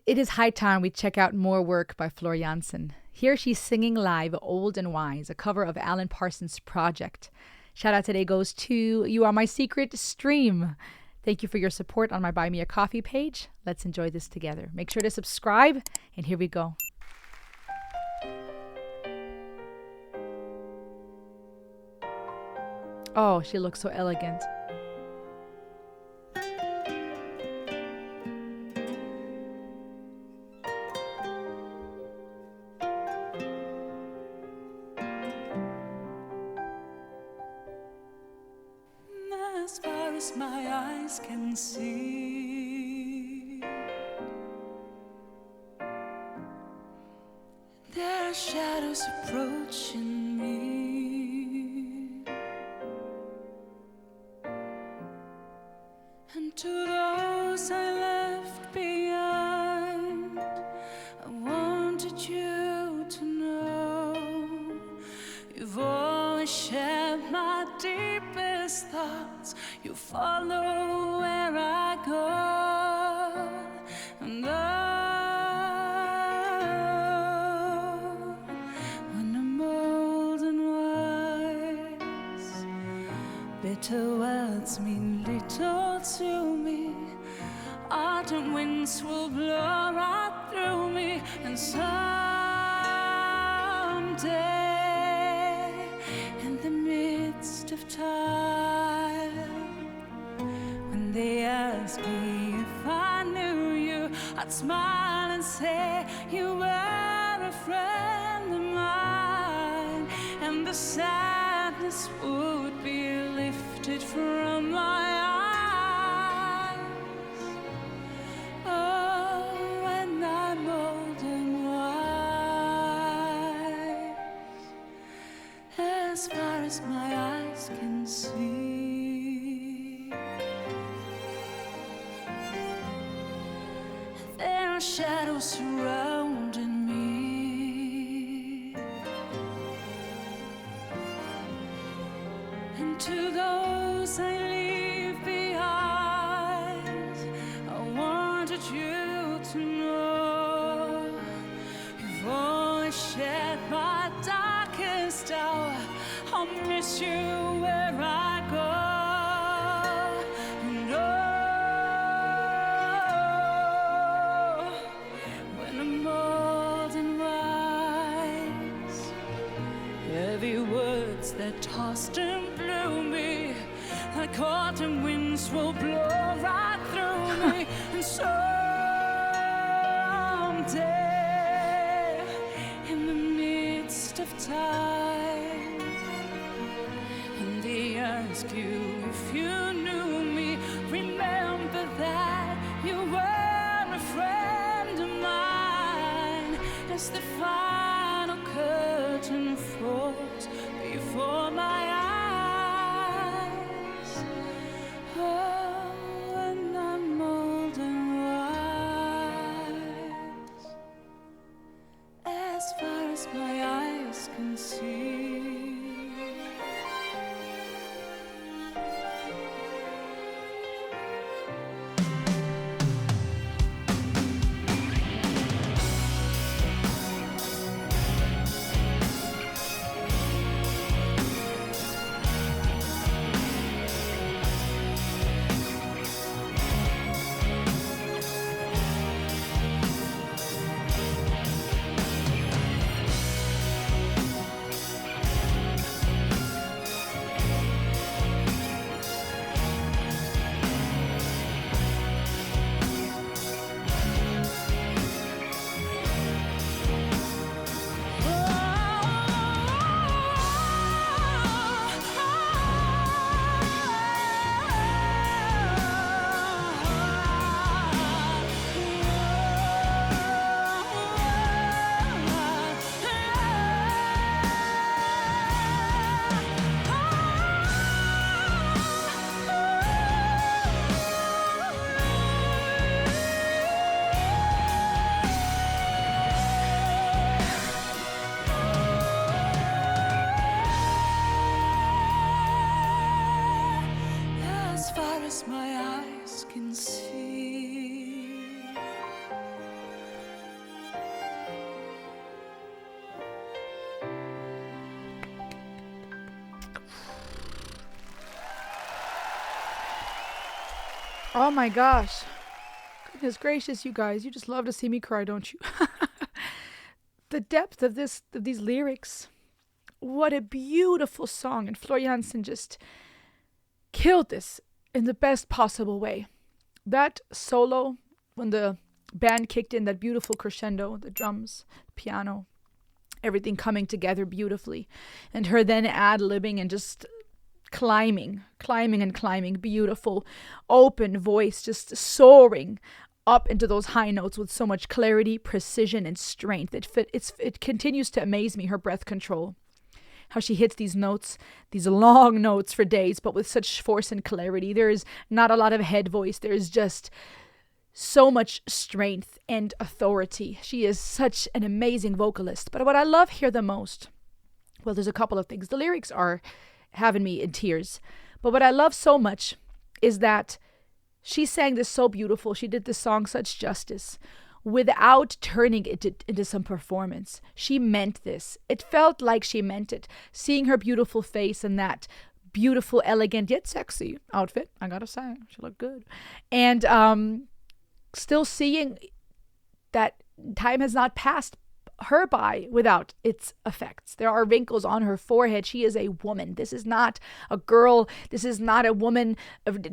It is high time we check out more work by Jansen. Here she's singing live Old and Wise, a cover of Alan Parsons' Project. Shout out today goes to You Are My Secret Stream. Thank you for your support on my Buy Me a Coffee page. Let's enjoy this together. Make sure to subscribe, and here we go. Oh, she looks so elegant. As far as my eyes can see, there are shadows approaching me, and to those I left behind, I wanted you to know you've always shared my deepest thoughts. You follow where I go, and when I'm old and wise, bitter words mean little to me. Autumn winds will blow right through me, and someday, in the midst of time, when they ask me if I knew you, I'd smile and say you were a friend of mine, and the sadness would be lifted from my eyes. Oh, when I'm old and wise, as far as my eyes can see, there are shadows surrounding me, and to those I leave behind, I wanted you to know you've always shared my darkest hour. I'll miss you where I go, and oh, when I'm old and wise, heavy words that tossed and blew me, like autumn winds will blow right through me, and someday, in the midst of time, when they ask you if you knew me, remember that you were a friend of mine. As the final curtain falls before my eyes, oh, when I'm old and wise, as far as my eyes can see. Oh my gosh. Goodness gracious, you guys. You just love to see me cry, don't you? The depth of these lyrics. What a beautiful song. And Flor Jansen just killed this in the best possible way. That solo, when the band kicked in, that beautiful crescendo, the drums, piano, everything coming together beautifully. And her then ad-libbing and just climbing and climbing, beautiful, open voice, just soaring up into those high notes with so much clarity, precision, and strength. It continues to amaze me, her breath control. How she hits these notes, these long notes for days, but with such force and clarity. There is not a lot of head voice. There is just so much strength and authority. She is such an amazing vocalist. But what I love here the most, well, there's a couple of things. The lyrics are having me in tears. But what I love so much is that she sang this so beautiful. She did this song such justice without turning it into some performance. She meant this. It felt like she meant it. Seeing her beautiful face and that beautiful, elegant, yet sexy outfit, I gotta say, she looked good. And still seeing that time has not passed her by without its effects. There are wrinkles on her forehead. She is a woman. This is not a girl. This is not a woman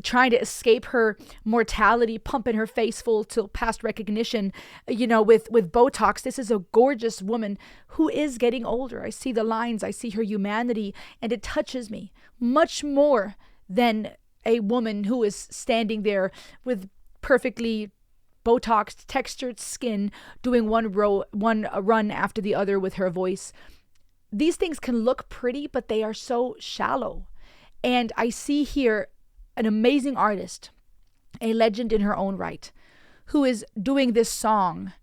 trying to escape her mortality, pumping her face full till past recognition, with Botox. This is a gorgeous woman who is getting older. I see the lines. I see her humanity, and it touches me much more than a woman who is standing there with perfectly Botoxed, textured skin, doing one run after the other with her voice. These things can look pretty, but they are so shallow. And I see here an amazing artist, a legend in her own right, who is doing this song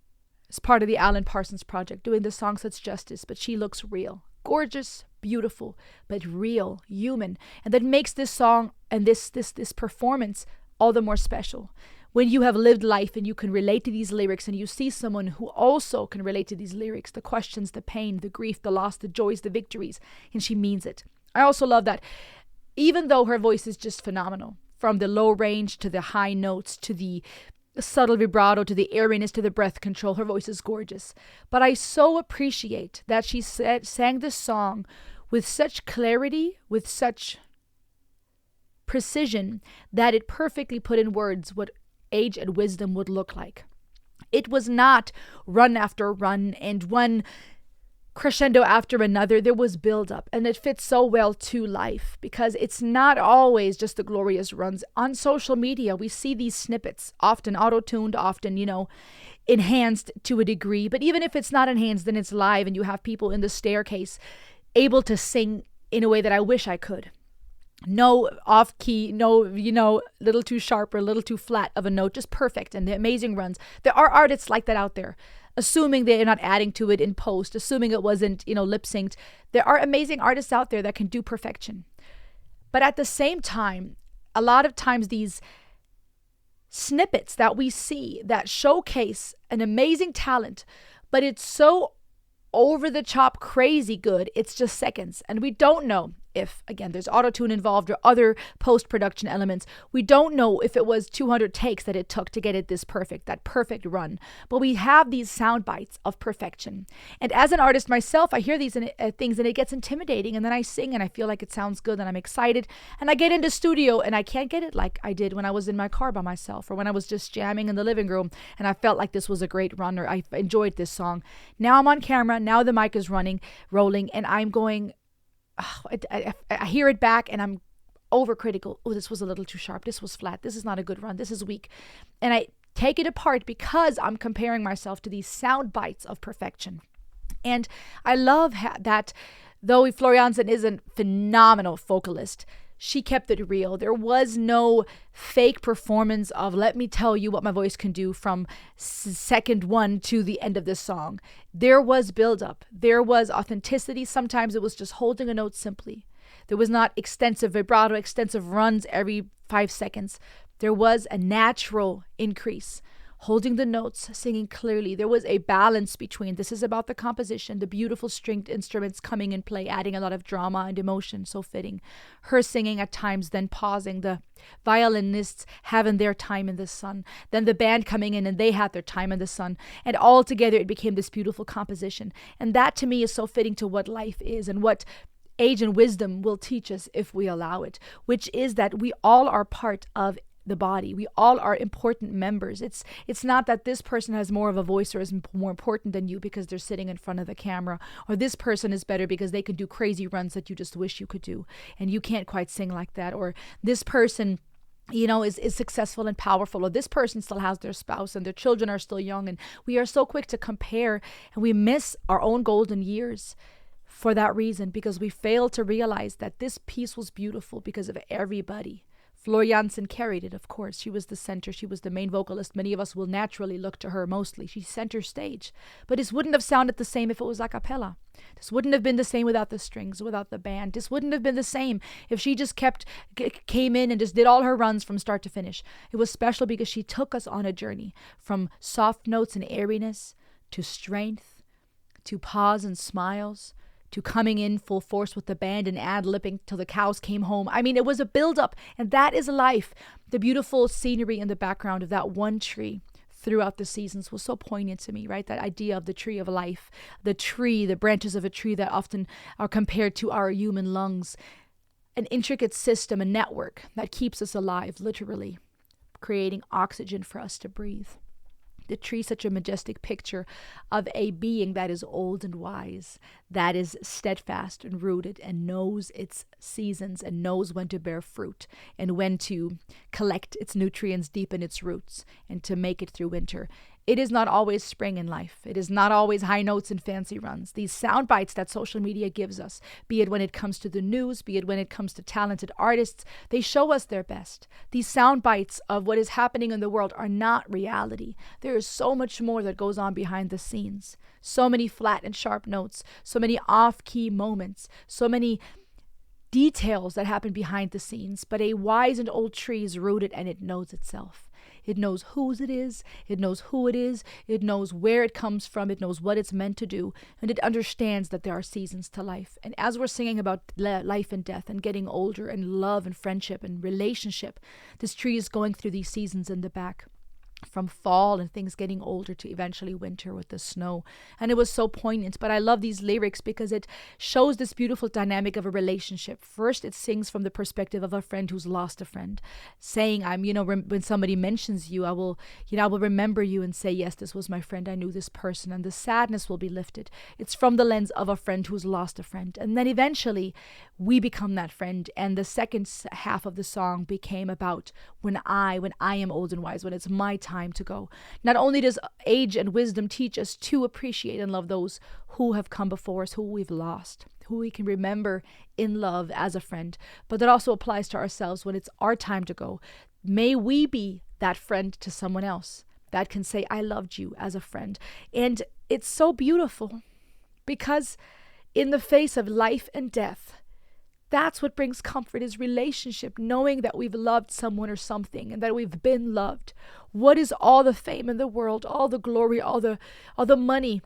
as part of the Alan Parsons project, doing this song such justice, but she looks real. Gorgeous, beautiful, but real, human. And that makes this song and this performance all the more special. When you have lived life and you can relate to these lyrics and you see someone who also can relate to these lyrics, the questions, the pain, the grief, the loss, the joys, the victories, and she means it. I also love that even though her voice is just phenomenal, from the low range to the high notes to the subtle vibrato to the airiness to the breath control, her voice is gorgeous. But I so appreciate that she sang this song with such clarity, with such precision, that it perfectly put in words what age and wisdom would look like. It was not run after run and one crescendo after another. There was build up, and it fits so well to life because it's not always just the glorious runs. On social media, we see these snippets, often auto-tuned, often, enhanced to a degree. But even if it's not enhanced, then it's live, and you have people in the staircase able to sing in a way that I wish I could. No off key, no, little too sharp or a little too flat of a note, just perfect. And the amazing runs. There are artists like that out there, assuming they're not adding to it in post, assuming it wasn't, lip synced. There are amazing artists out there that can do perfection. But at the same time, a lot of times these snippets that we see that showcase an amazing talent, but it's so over the top crazy good, it's just seconds. And we don't know if, again, there's auto-tune involved or other post-production elements. We don't know if it was 200 takes that it took to get it this perfect, that perfect run. But we have these sound bites of perfection. And as an artist myself, I hear these things and it gets intimidating. And then I sing and I feel like it sounds good and I'm excited. And I get into studio and I can't get it like I did when I was in my car by myself or when I was just jamming in the living room and I felt like this was a great run or I enjoyed this song. Now I'm on camera. Now the mic is rolling, and I'm going, I hear it back and I'm overcritical. Oh, this was a little too sharp. This was flat. This is not a good run. This is weak. And I take it apart because I'm comparing myself to these sound bites of perfection. And I love that though Flor Jansen is a phenomenal vocalist, she kept it real. There was no fake performance of, let me tell you what my voice can do from second one to the end of this song. There was build-up. There was authenticity. Sometimes it was just holding a note simply. There was not extensive vibrato, extensive runs every 5 seconds. There was a natural increase, holding the notes, singing clearly. There was a balance between this is about the composition, the beautiful stringed instruments coming in play, adding a lot of drama and emotion, so fitting. Her singing at times, then pausing, the violinists having their time in the sun, then the band coming in and they had their time in the sun, and all together it became this beautiful composition. And that to me is so fitting to what life is and what age and wisdom will teach us if we allow it, which is that we all are part of the body. We all are important members. It's not that this person has more of a voice or is more important than you because they're sitting in front of the camera, or this person is better because they can do crazy runs that you just wish you could do and you can't quite sing like that, or this person is successful and powerful, or this person still has their spouse and their children are still young. And we are so quick to compare, and we miss our own golden years for that reason, because we fail to realize that this piece was beautiful because of everybody. Floor Jansen carried it, of course. She was the center. She was the main vocalist. Many of us will naturally look to her mostly. She's center stage. But this wouldn't have sounded the same if it was a cappella. This wouldn't have been the same without the strings, without the band. This wouldn't have been the same if she just came in and just did all her runs from start to finish. It was special because she took us on a journey from soft notes and airiness to strength, to pause and smiles, to coming in full force with the band and ad-libbing till the cows came home. I mean, it was a build-up, and that is life. The beautiful scenery in the background of that one tree throughout the seasons was so poignant to me, right? That idea of the tree of life, the tree, the branches of a tree that often are compared to our human lungs, an intricate system, a network that keeps us alive, literally, creating oxygen for us to breathe. The tree, such a majestic picture of a being that is old and wise, that is steadfast and rooted and knows its seasons and knows when to bear fruit and when to collect its nutrients deep in its roots and to make it through winter. It is not always spring in life. It is not always high notes and fancy runs. These sound bites that social media gives us, be it when it comes to the news, be it when it comes to talented artists, they show us their best. These sound bites of what is happening in the world are not reality. There is so much more that goes on behind the scenes. So many flat and sharp notes, so many off-key moments, so many details that happen behind the scenes. But a wise and old tree is rooted and it knows itself. It knows whose it is, it knows who it is, it knows where it comes from, it knows what it's meant to do, and it understands that there are seasons to life. And as we're singing about life and death and getting older and love and friendship and relationship, this tree is going through these seasons in the back. From fall and things getting older to eventually winter with the snow. And it was so poignant. But I love these lyrics because it shows this beautiful dynamic of a relationship. First, it sings from the perspective of a friend who's lost a friend, saying, when somebody mentions you, I will remember you and say, yes, this was my friend. I knew this person, and the sadness will be lifted. It's from the lens of a friend who's lost a friend. And then eventually we become that friend. And the second half of the song became about when I am old and wise, when it's my time to go. Not only does age and wisdom teach us to appreciate and love those who have come before us, who we've lost, who we can remember in love as a friend, but that also applies to ourselves when it's our time to go. May we be that friend to someone else that can say, I loved you as a friend. And it's so beautiful because in the face of life and death, that's what brings comfort, is relationship, knowing that we've loved someone or something and that we've been loved. What is all the fame in the world, all the glory, all the money,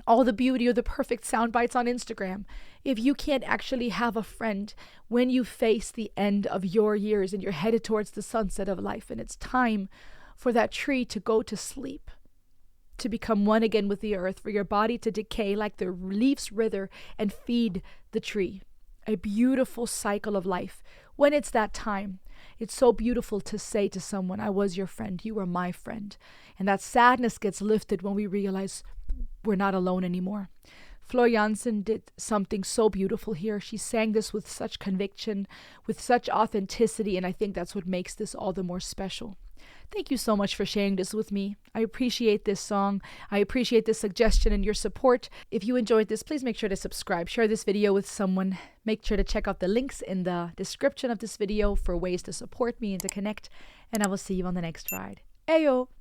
all the beauty or the perfect sound bites on Instagram, if you can't actually have a friend when you face the end of your years and you're headed towards the sunset of life and it's time for that tree to go to sleep, to become one again with the earth, for your body to decay like the leaves wither and feed the tree. A beautiful cycle of life. When it's that time, it's so beautiful to say to someone, I was your friend, you were my friend. And that sadness gets lifted when we realize we're not alone anymore. Floor Jansen did something so beautiful here. She sang this with such conviction, with such authenticity, and I think that's what makes this all the more special. Thank you so much for sharing this with me. I appreciate this song. I appreciate this suggestion and your support. If you enjoyed this, please make sure to subscribe. Share this video with someone. Make sure to check out the links in the description of this video for ways to support me and to connect. And I will see you on the next ride. Ayo!